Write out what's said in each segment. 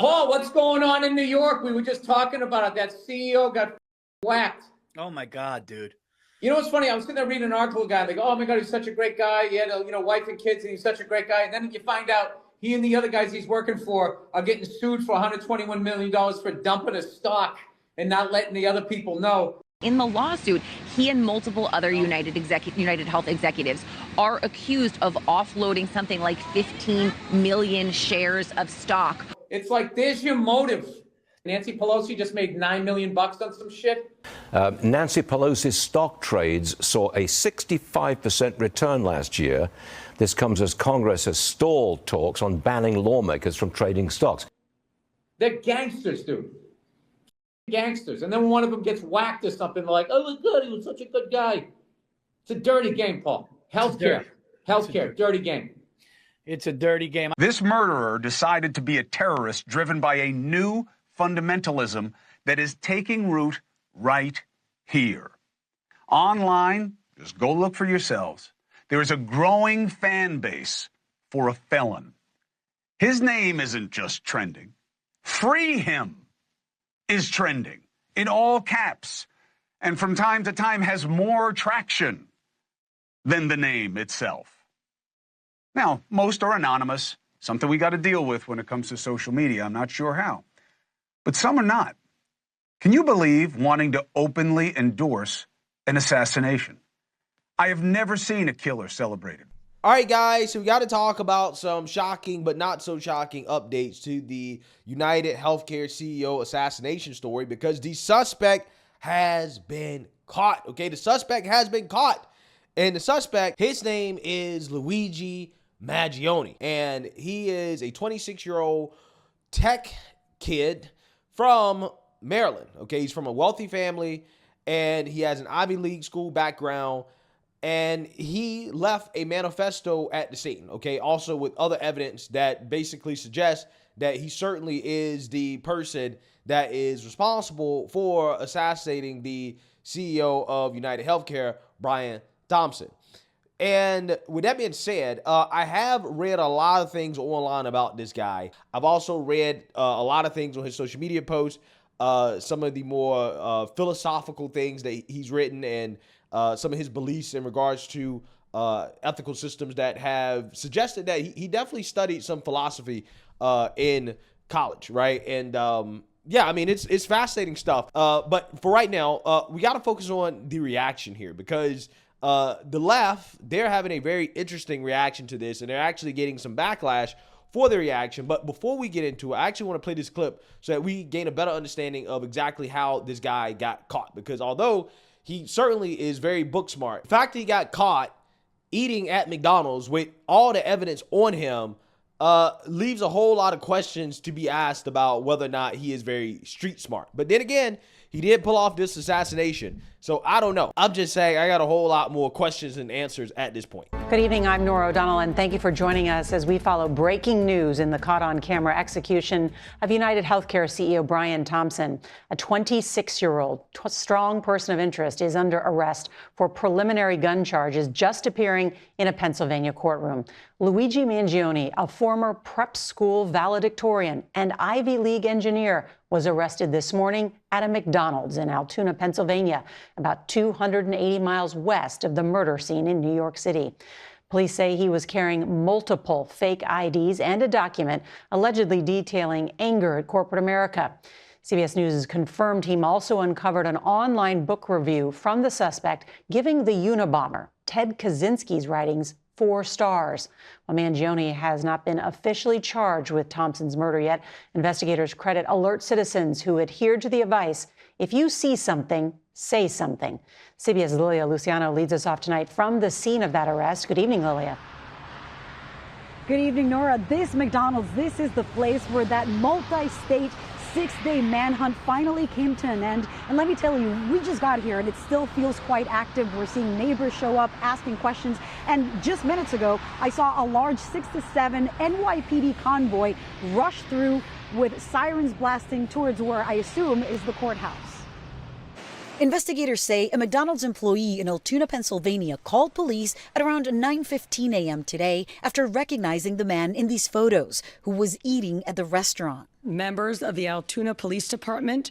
Paul, what's going on in New York? We were just talking about it. That CEO got whacked. Oh my God, dude. You know what's funny? I was sitting there reading an article, guy. They go, "Oh my God, he's such a great guy. He had a wife and kids, and he's such a great guy." And then you find out he and the other guys he's working for are getting sued for $121 million for dumping a stock and not letting the other people know. In the lawsuit, he and multiple other United Health executives are accused of offloading something like 15 million shares of stock. It's like, there's your motive. Nancy Pelosi just made $9 million on some shit. Nancy Pelosi's stock trades saw a 65% return last year. This comes as Congress has stalled talks on banning lawmakers from trading stocks. They're gangsters, dude. Gangsters. And then one of them gets whacked or something, they're like, "Oh my God, he was such a good guy." It's a dirty game, Paul. Healthcare, dirty game. It's a dirty game. This murderer decided to be a terrorist driven by a new fundamentalism that is taking root right here. Online, just go look for yourselves. There is a growing fan base for a felon. His name isn't just trending. Free him is trending in all caps, and from time to time has more traction than the name itself. Now, most are anonymous, something we got to deal with when it comes to social media. I'm not sure how, but some are not. Can you believe wanting to openly endorse an assassination? I have never seen a killer celebrated. All right, guys, so we got to talk about some shocking but not so shocking updates to the UnitedHealthcare CEO assassination story, because the suspect has been caught. Okay, the suspect has been caught. And the suspect, his name is Luigi Mangione, and he is a 26-year-old tech kid from Maryland. Okay, he's from a wealthy family, and he has an Ivy League school background. And he left a manifesto at the scene, okay, also with other evidence that basically suggests that he certainly is the person that is responsible for assassinating the CEO of UnitedHealthcare, Brian Thompson. And with that being said, I have read a lot of things online about this guy. I've also read a lot of things on his social media posts, some of the more philosophical things that he's written, and some of his beliefs in regards to ethical systems that have suggested that he definitely studied some philosophy in college, right? And yeah, I mean, it's fascinating stuff. But for right now, we got to focus on the reaction here, because the left, they're having a very interesting reaction to this, and they're actually getting some backlash for the reaction. But before we get into it, I actually want to play this clip so that we gain a better understanding of exactly how this guy got caught, because although he certainly is very book smart, the fact that he got caught eating at McDonald's with all the evidence on him leaves a whole lot of questions to be asked about whether or not he is very street smart. But then again, he did pull off this assassination, so I don't know. I'm just saying I got a whole lot more questions and answers at this point. Good evening, I'm Nora O'Donnell, and thank you for joining us as we follow breaking news in the caught-on-camera execution of UnitedHealthcare CEO Brian Thompson. A 26-year-old strong person of interest is under arrest for preliminary gun charges just appearing in a Pennsylvania courtroom. Luigi Mangione, a former prep school valedictorian and Ivy League engineer, was arrested this morning at a McDonald's in Altoona, Pennsylvania, about 280 miles west of the murder scene in New York City. Police say he was carrying multiple fake IDs and a document allegedly detailing anger at corporate America. CBS News has confirmed he also uncovered an online book review from the suspect giving the Unabomber, Ted Kaczynski's writings 4 stars. While Mangione has not been officially charged with Thompson's murder yet, investigators credit alert citizens who adhered to the advice, if you see something, say something. CBS's Lilia Luciano leads us off tonight from the scene of that arrest. Good evening, Lilia. Good evening, Nora. This McDonald's, this is the place where that multi-state 6-day manhunt finally came to an end. And let me tell you, we just got here and it still feels quite active. We're seeing neighbors show up asking questions. And just minutes ago, I saw a large 6 to 7 NYPD convoy rush through with sirens blasting towards where I assume is the courthouse. Investigators say a McDonald's employee in Altoona, Pennsylvania called police at around 9:15 a.m. today after recognizing the man in these photos who was eating at the restaurant. members of the Altoona Police Department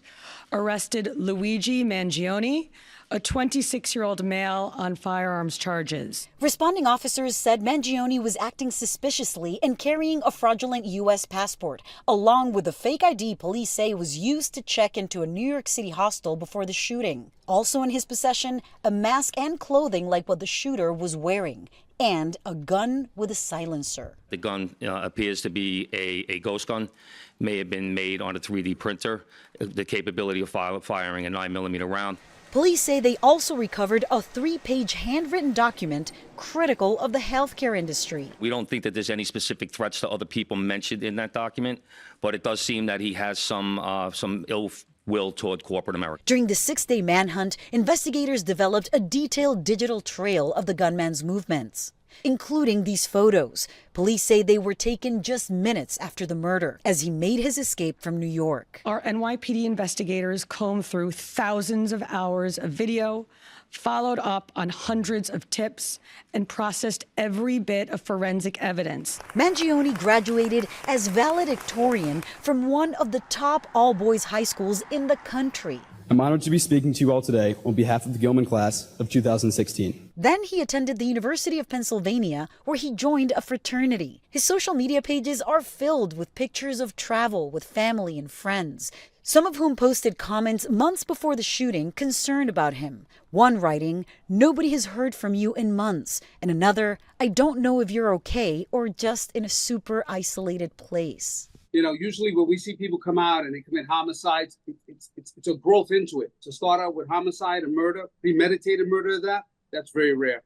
arrested Luigi Mangione, a 26-year-old male, on firearms charges. Responding officers said Mangione was acting suspiciously and carrying a fraudulent U.S. passport, along with a fake ID police say was used to check into a New York City hostel before the shooting. Also in his possession, a mask and clothing like what the shooter was wearing, and a gun with a silencer. The gun appears to be a ghost gun, may have been made on a 3D printer, the capability of firing a 9mm round. Police say they also recovered a 3-page handwritten document critical of the healthcare industry. We don't think that there's any specific threats to other people mentioned in that document, but it does seem that he has some ill will toward corporate America. During the 6-day manhunt, investigators developed a detailed digital trail of the gunman's movements, including these photos. Police say they were taken just minutes after the murder as he made his escape from New York. Our NYPD investigators combed through thousands of hours of video, followed up on hundreds of tips, and processed every bit of forensic evidence. Mangione graduated as valedictorian from one of the top all-boys high schools in the country. I'm honored to be speaking to you all today on behalf of the Gilman class of 2016. Then he attended the University of Pennsylvania, where he joined a fraternity. His social media pages are filled with pictures of travel with family and friends, some of whom posted comments months before the shooting concerned about him. One writing, "Nobody has heard from you in months," and another, "I don't know if you're okay or just in a super isolated place." You know, usually when we see people come out and they commit homicides, it's a growth into it. To start out with homicide and murder, premeditated murder, that's very rare.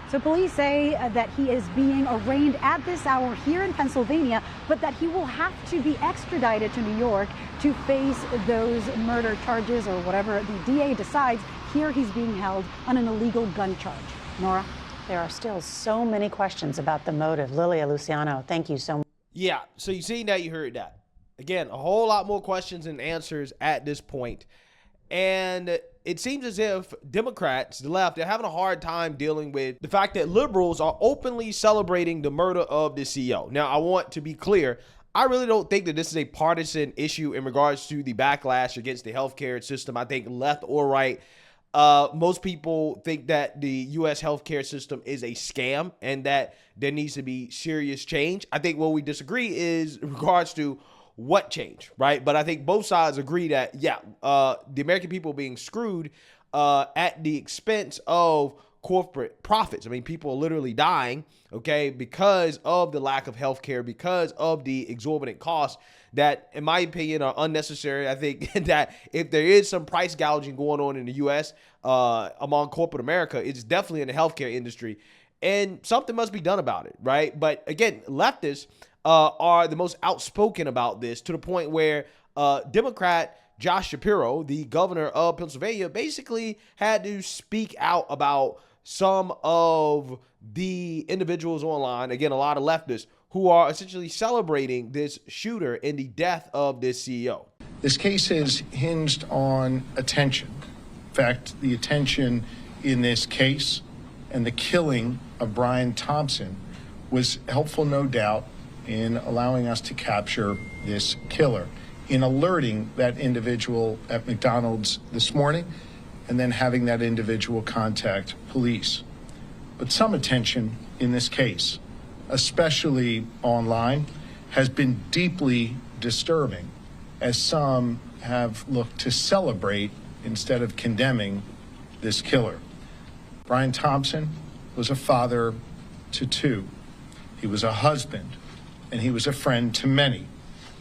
So police say that he is being arraigned at this hour here in Pennsylvania, but that he will have to be extradited to New York to face those murder charges or whatever the DA decides. Here he's being held on an illegal gun charge. Nora? There are still so many questions about the motive. Lilia, Luciano, thank you so much. Yeah, so you seen that, you heard that. Again, a whole lot more questions and answers at this point. And it seems as if Democrats, the left, they're having a hard time dealing with the fact that liberals are openly celebrating the murder of the CEO. Now, I want to be clear. I really don't think that this is a partisan issue in regards to the backlash against the healthcare system. I think left or right, most people think that the U.S. healthcare system is a scam and that there needs to be serious change. I think what we disagree is in regards to what change, right? But I think both sides agree that, the American people being screwed at the expense of corporate profits. I mean, people are literally dying, okay, because of the lack of healthcare, because of the exorbitant costs that, in my opinion, are unnecessary. I think that if there is some price gouging going on in the U.S. Among corporate America, it's definitely in the healthcare industry, and something must be done about it, right? But again, leftists are the most outspoken about this, to the point where Democrat Josh Shapiro, the governor of Pennsylvania, basically had to speak out about some of the individuals online, again, a lot of leftists, who are essentially celebrating this shooter and the death of this CEO. This case is hinged on attention. In fact, the attention in this case and the killing of Brian Thompson was helpful, no doubt, in allowing us to capture this killer, in alerting that individual at McDonald's this morning, and then having that individual contact police. But some attention in this case, especially online, has been deeply disturbing, as some have looked to celebrate instead of condemning this killer. Brian Thompson was a father to two. He was a husband, and he was a friend to many.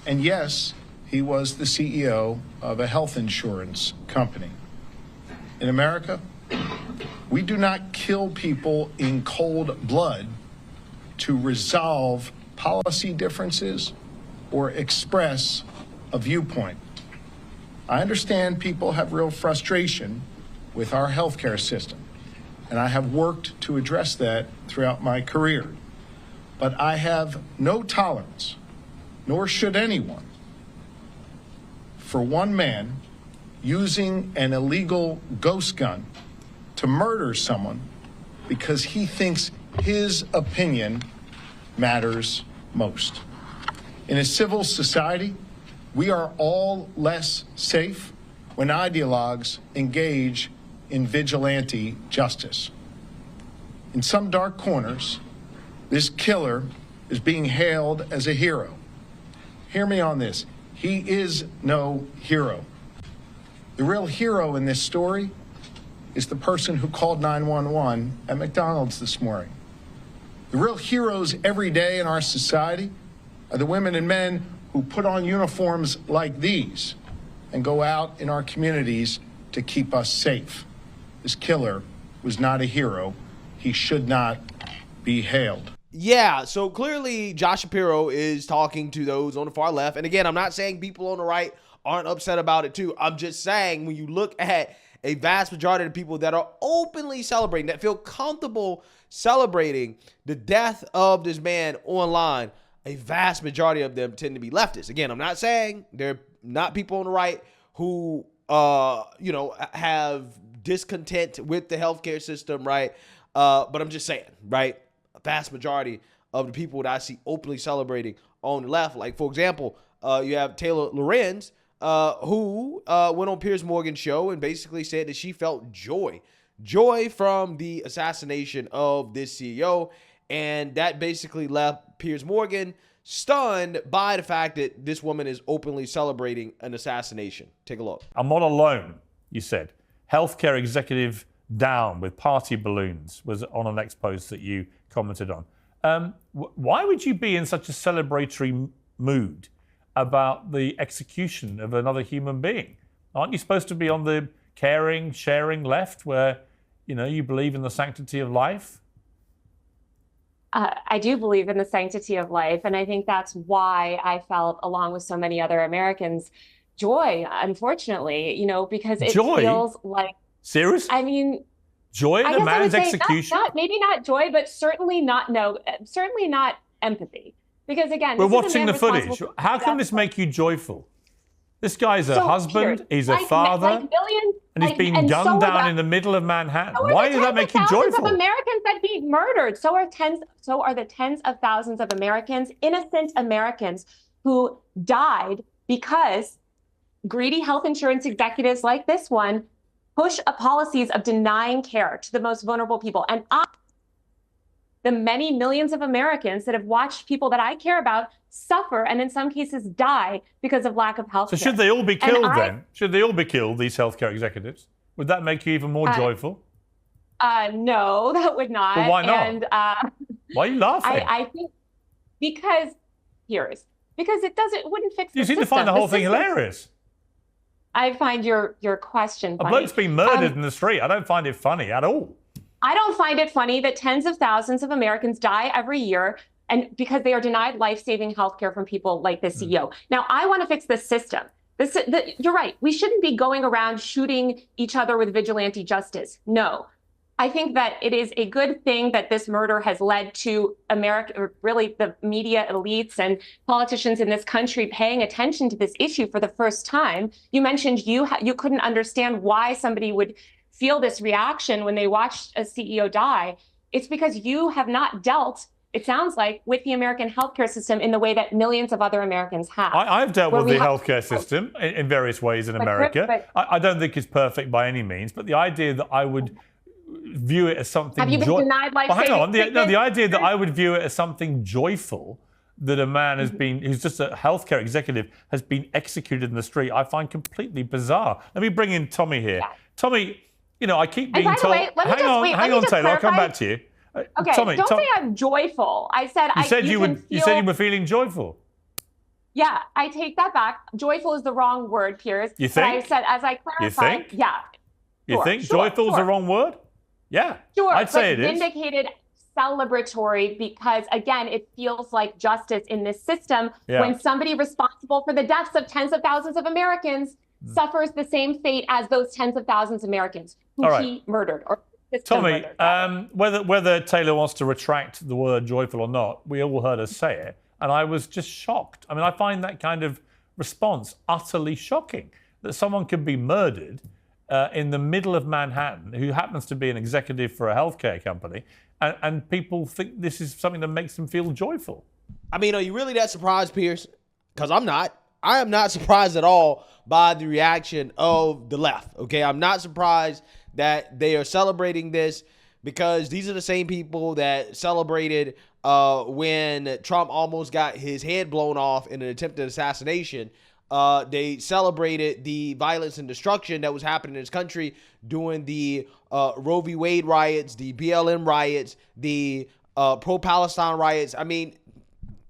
And yes, he was the CEO of a health insurance company. In America, we do not kill people in cold blood to resolve policy differences or express a viewpoint. I understand people have real frustration with our healthcare system, and I have worked to address that throughout my career. But I have no tolerance, nor should anyone, for one man using an illegal ghost gun to murder someone because he thinks his opinion matters most. In a civil society, we are all less safe when ideologues engage in vigilante justice. In some dark corners, this killer is being hailed as a hero. Hear me on this. He is no hero. The real hero in this story is the person who called 911 at McDonald's this morning. The real heroes every day in our society are the women and men who put on uniforms like these and go out in our communities to keep us safe. This killer was not a hero. He should not be hailed. Yeah, so clearly Josh Shapiro is talking to those on the far left. And again, I'm not saying people on the right aren't upset about it too. I'm just saying when you look at a vast majority of the people that are openly celebrating, that feel comfortable celebrating the death of this man online, a vast majority of them tend to be leftists. Again, I'm not saying they're not people on the right who, have discontent with the healthcare system, right? But I'm just saying, right? A vast majority of the people that I see openly celebrating on the left, like, for example, you have Taylor Lorenz, who went on Piers Morgan's show and basically said that she felt joy from the assassination of this CEO. And that basically left Piers Morgan stunned by the fact that this woman is openly celebrating an assassination. Take a look. I'm not alone, you said. Healthcare executive down with party balloons was on an X post that you commented on. Why would you be in such a celebratory mood about the execution of another human being? Aren't you supposed to be on the caring, sharing left where, you believe in the sanctity of life? I do believe in the sanctity of life. And I think that's why I felt, along with so many other Americans, joy, unfortunately, because it feels like... Serious? I mean... Joy in a man's execution? Maybe not joy, but certainly not empathy. Because again, we're watching the footage. How can this make you joyful? This guy's a husband, he's a father, and he's being gunned down in the middle of Manhattan. Why does that make you joyful? Thousands of Americans that be murdered. So are the tens of thousands of Americans, innocent Americans, who died because greedy health insurance executives like this one push policies of denying care to the most vulnerable people. And the many millions of Americans that have watched people that I care about suffer and in some cases die because of lack of health care. So should they all be killed then? Should they all be killed, these healthcare executives? Would that make you even more joyful? No, that would not. But why not? And, why are you laughing? I think because it wouldn't fix the system. You seem to find the whole thing hilarious. I find your question funny. A bloke's been murdered in the street. I don't find it funny at all. I don't find it funny that tens of thousands of Americans die every year and because they are denied life-saving health care from people like the CEO. Now, I want to fix the system. You're right. We shouldn't be going around shooting each other with vigilante justice. No. I think that it is a good thing that this murder has led to America, or really the media elites and politicians in this country paying attention to this issue for the first time. You mentioned you couldn't understand why somebody would feel this reaction when they watched a CEO die. It's because you have not dealt, it sounds like, with the American healthcare system in the way that millions of other Americans have. I've dealt with the healthcare system in various ways in America. I don't think it's perfect by any means, but the idea that I would view it as something... Have you been denied life-saving treatment? The idea that I would view it as something joyful, that a man has been, who's just a healthcare executive, has been executed in the street, I find completely bizarre. Let me bring in Tommy here. Yeah. Tommy, I keep being told... Hang on, Taylor, I'll come back to you. Okay, Tommy, don't say I'm joyful. I said you said you were feeling joyful. Yeah, I take that back. Joyful is the wrong word, Piers. You think? But I said, as I clarified, you think? Yeah. You think joyful is the wrong word? Yeah. Sure. I'd say it is. Vindicated, celebratory, because again, it feels like justice in this system when somebody responsible for the deaths of tens of thousands of Americans suffers the same fate as those tens of thousands of Americans who he murdered or Tommy, whether Taylor wants to retract the word joyful or not, we all heard her say it, and I was just shocked. I mean, I find that kind of response utterly shocking, that someone could be murdered in the middle of Manhattan, who happens to be an executive for a healthcare company, and people think this is something that makes them feel joyful. I mean, are you really that surprised, Piers? because I'm not. I am not surprised at all by the reaction of the left. Okay, I'm not surprised that they are celebrating this, because these are the same people that celebrated when Trump almost got his head blown off in an attempted assassination. They celebrated the violence and destruction that was happening in this country during the Roe v. Wade riots, the BLM riots, the pro-Palestine riots. I mean,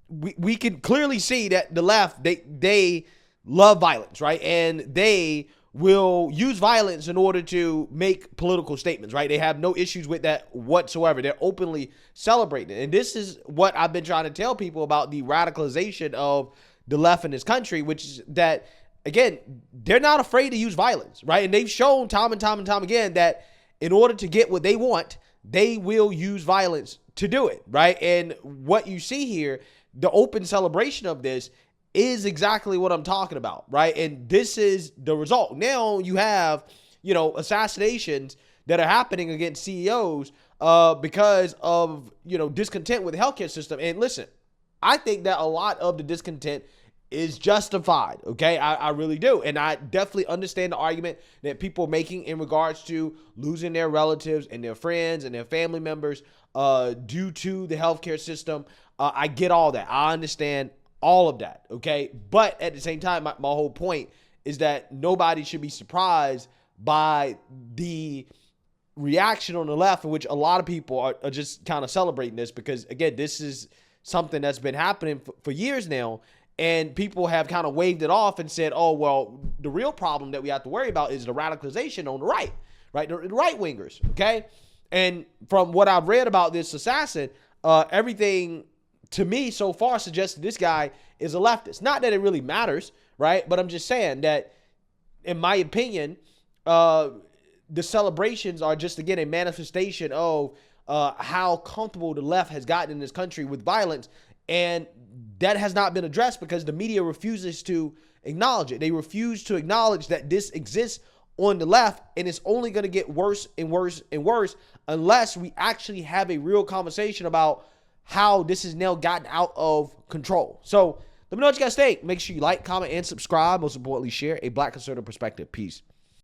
we can clearly see that the left, they love violence, right? And they will use violence in order to make political statements, right? They have no issues with that whatsoever. They're openly celebrating it. And this is what I've been trying to tell people about the radicalization of the left in this country, which is that, again, they're not afraid to use violence, right? And they've shown time and time and time again that in order to get what they want, they will use violence to do it, right? And what you see here, the open celebration of this, is exactly what I'm talking about, right? And this is the result. Now you have, assassinations that are happening against CEOs because of, discontent with the healthcare system. And listen, I think that a lot of the discontent is justified, okay? I really do. And I definitely understand the argument that people are making in regards to losing their relatives and their friends and their family members due to the healthcare system. I get all that. I understand all of that, okay? But at the same time, my whole point is that nobody should be surprised by the reaction on the left, in which a lot of people are just kind of celebrating this, because, again, this is something that's been happening for years now, and people have kind of waved it off and said, oh, well, the real problem that we have to worry about is the radicalization on the right, the right-wingers, okay? And from what I've read about this assassin, everything to me so far suggests this guy is a leftist. Not that it really matters, right? But I'm just saying that, in my opinion, the celebrations are just, again, a manifestation of how comfortable the left has gotten in this country with violence. And that has not been addressed because the media refuses to acknowledge it. They refuse to acknowledge that this exists on the left, and it's only going to get worse and worse and worse unless we actually have a real conversation about how this has now gotten out of control. So let me know what you guys think. Make sure you like, comment, and subscribe. Most importantly, share a Black conservative perspective. Peace.